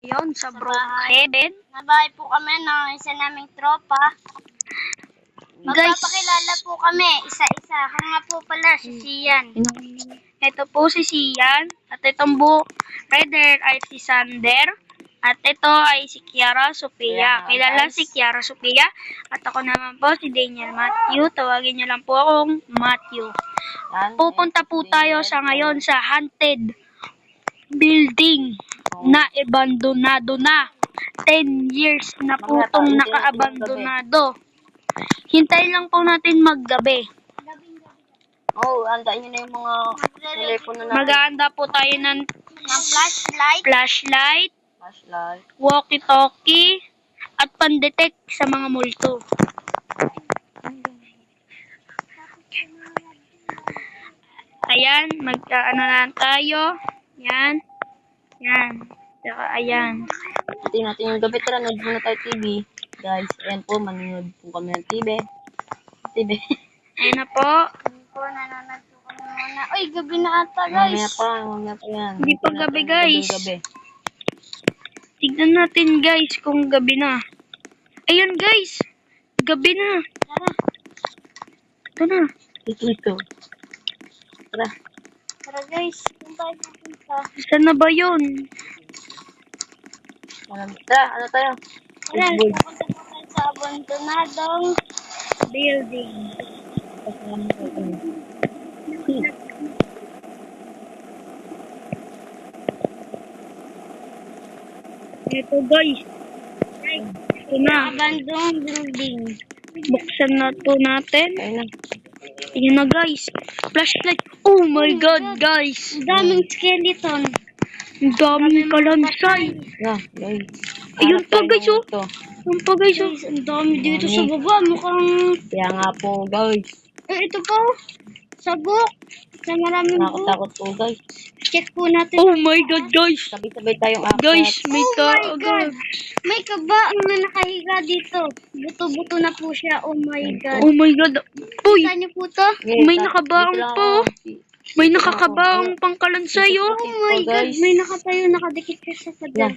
Yun, sa Sa Bro bahay. 7. Nabahay po kami ng isa naming tropa. Magpapakilala po kami, isa-isa. Ako nga po pala, si Sian. Ito po si Sian. At itong rider ay si Sander. At ito ay si Kiara Sofia. Kilala si Kiara Sofia. At ako naman po si Daniel Matthew. Tawagin niyo lang po akong Matthew. Pupunta po tayo sa ngayon sa haunted building na abandonado na. 10 years na po itong naka-abandonado. Hintayin lang po natin maggabi. Andain nyo na yung mga telepono natin. Mag-aanda po tayo ng Flashlight. flashlight, Flashlight. walkie-talkie, at pandetect sa mga multo. Ayan, mag-ano na tayo. Yan. Yan. Saka ayan. Tingnan natin yung gabi. Tara, nanood muna tayo TV. Guys, ayan po, manonood po kami ng TV. TV. Ayan na po. Po, nanonood po kami muna. Uy, gabi na ata, guys. Mamaya pa yan. Hindi pa gabi, guys. Gabi. Tignan natin, guys, kung gabi na. Ayun, guys. Gabi na. Tara, Ito na. Ito. Tara. tara guys. Saan tayo pupunta? Saan na ba yun? Tara, ano tayo? Tara, Football. pupunta po tayo sa abandonadong building. Ito, guys. Ito na. Abandoned building. Buksan na to natin. Ayun na. Ayan na, guys. Flashlight. Oh my God, guys. Ang daming skeleton. Ang daming kalansay. Na, guys. Ayun Hanap pa, tayo guys, ng oh. multo. Ayun pa, guys, oh. Guys, ang dami dito sa baba. Mukhang... Kaya nga po, guys. ito po. Sabok. Na maraming buhok. Nakakatakot po, guys. Check po natin. Oh my God, guys. Sabay-sabay tayong apat. Guys, may Oh my God. kaagad. May kabaang na nakahiga dito. Buto-buto na po siya. Oh my God. Oh my God. Uy, Saan niyo po to? may nakabaong Dito lang po. ako. May nakakabaong pangkalansay, oh. Oh my God. guys. May nakatayo. Nakadikit siya sa pader. Yan.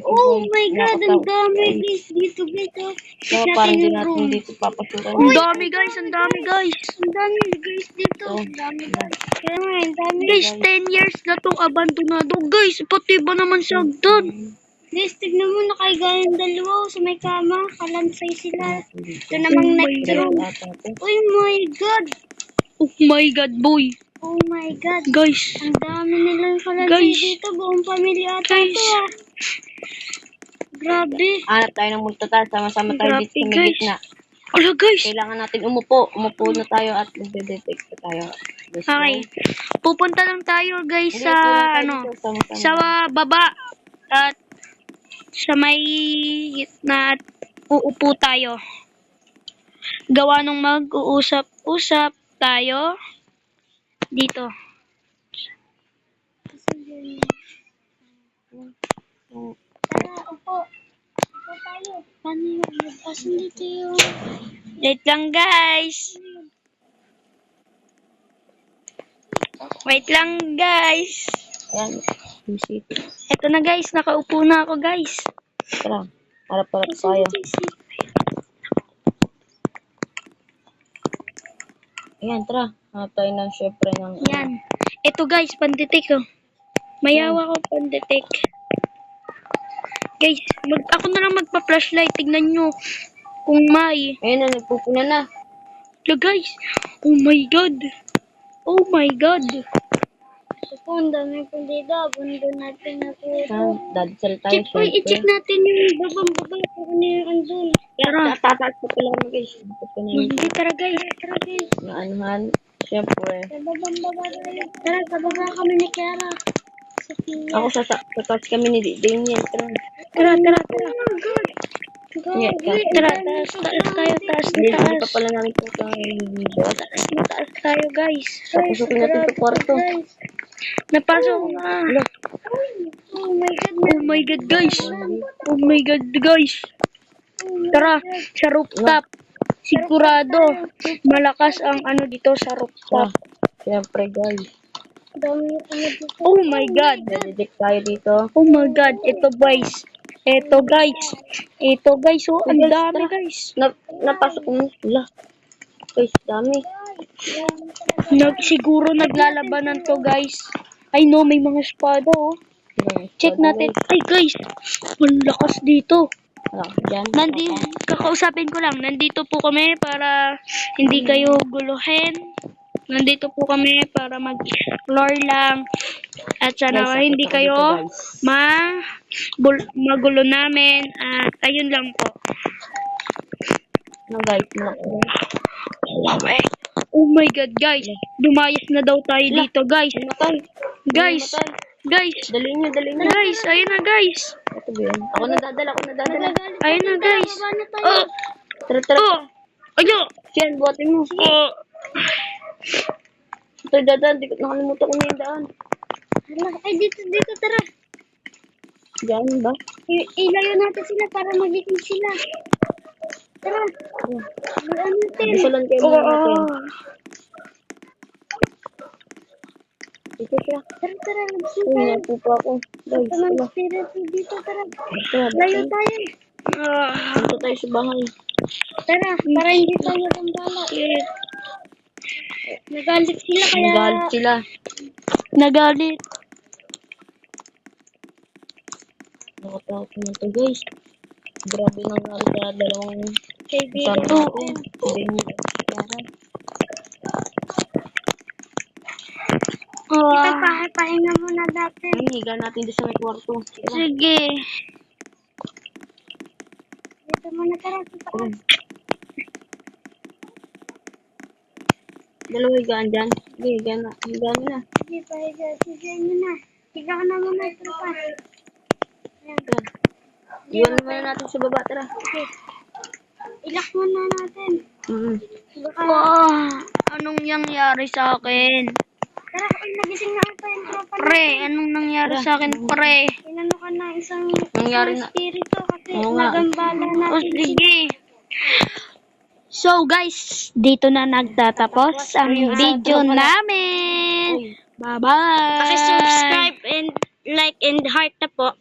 Oh my God. Ang dami guys. Dito guys. Oh. Check So, parang natin di yung natin room. dito papasukan. Ang dami, guys. Ang dami, guys. Ang dami guys dito. Ang dami guys. Kaya nga, ang dami. Guys, 10 years na tong abandonado. Guys, pati ba naman siya doon? Guys, tignan mo nakahiga yung dalawa sa may kama. Kalansay sila. Ito namang Oh my next God. room. Oh my God. Oh my God, boy. Oh my God. Guys. Ang dami nilang kalansay Guys. dito. Buong pamilya ata Guys. to ah. Grabe. Hanap tayo ng multo tayo. Sama-sama tayo Grabe, dito sa may guys. gitna. Ala, guys. Kailangan natin umupo. Umupo na tayo at magde-detect pa tayo. Let's go. Okay. Pupunta lang tayo, guys, Hindi, sa, tulong tayo ano, dito, sama-sama. sa baba. At sa may gitna at uupo tayo. Gawa nung mag-uusap-usap tayo dito. Tara, upo. Upo tayo. Paano yung asan dito yung... Wait lang, guys. Wait lang, guys. Ayan. Visit. Ito na, guys. Nakaupo na ako, guys. Tara. Harap-harap tayo. Ayan, tara. Hanap tayo ng syempre ng... Yan. Ito, guys. Pandetek, oh. Mayawa ko pandetek. Guys, ako na lang magpa-flashlight. Tignan nyo kung may. Ayan na, nagpupuna na. Look, guys. Oh my God. Oh my God. Ito po, ang dami po dito. Bundo natin na po ito. Dadasal tayo. Check po, i-check natin yung babang-baba kung ano yung andun. Tara. Tataas pa pala kami, guys. Dapat pa na yun. Hindi, tara, guys. Tara guys, Na anuhan. Syempre. sa babang-baba tayo. Tara, kababa kami ni Kiara. Sophia. Ako sa taas kami ni Daniel. Tara. Tara, tara, tara. Oh my God. Yeah, Grabe, Tara, ang dami taas tayo, taas Hindi na pa taas. pala namin ito sa video. Taas tayo, guys. Papusukin natin ito kwarto. guys. Napasok ko na. Oh my God. Oh my God, guys. Oh my God, guys. Tara, sa rooftop. Sigurado, malakas ang ano dito sa Tara. rooftop. Syempre, guys. Dami ano dito. Oh my God. Dedek tayo dito. Oh my God. Ito guys. Ito guys. Ito guys. Oh, ang Guys, dami tara. guys. Napasok mo. Wala. Guys, dami. Siguro naglalabanan to guys. Ay no, may mga espada oh. Check natin. Ay guys. Ang lakas dito. Wala, dyan. Kakausapin ko lang. Nandito po kami para hindi kayo guluhin. Nandito po kami para mag-explore lang. At sana Guys, hindi akit ako kayo dito, guys. magulo namin. At ayun lang po. No, guys. Malaki. Oh my God, guys. Dumayas na daw tayo dito, guys. Matay. Guys. Guys. Dali nyo. Guys, ayun na, guys. Ito ba yun? Ako nadadala. Ayun na, guys. Oh, Tara. oh. Ayo. Yan, buhatin mo. Oh. Ito, dadaan. Nakalimutan ko na yung daan. Ay, dito, tara. Diyan ba? Ilayo natin sila para magiging sila. Tara. Ano natin? Bisulan kayo Oh. muna natin. Dito siya. Tara, Uy, magsuka. napupa ako. Guys, Ito ng wala. spirit dito, tara. Tara, Layo tayo. Punta tayo sa bahay. Tara, para hindi tayo gambala. Nagalit sila kaya... Nagalit sila. Nagalit. Nakatakot na to, guys. Grabe nangyari sa dalawang Kaibigan kasama natin. ko. Sabihin niyo. Ito, pahinga muna natin. Ang higa natin doon sa may kwarto. Sige. Dito muna, tara. Oh. Dalawa higaan dyan. Sige, higaan na. Sige, pahiga. Sige, nyo na. Higa ka na muna, tropa. Ayan. Tara. Iwan muna natin sa baba, tara. Sige. Ilak muna natin. Baka... Anong nangyari sa akin? Tara, nagising na ata yung tropa Pre, anong nangyari sa akin, pre? Inano ka na isang Nangyari isang na. spirito kasi Oo nga. nagambala Oh, natin. sige. So guys, dito na nagtatapos ang video namin. Bye-bye. Paki-subscribe and like and heart na po.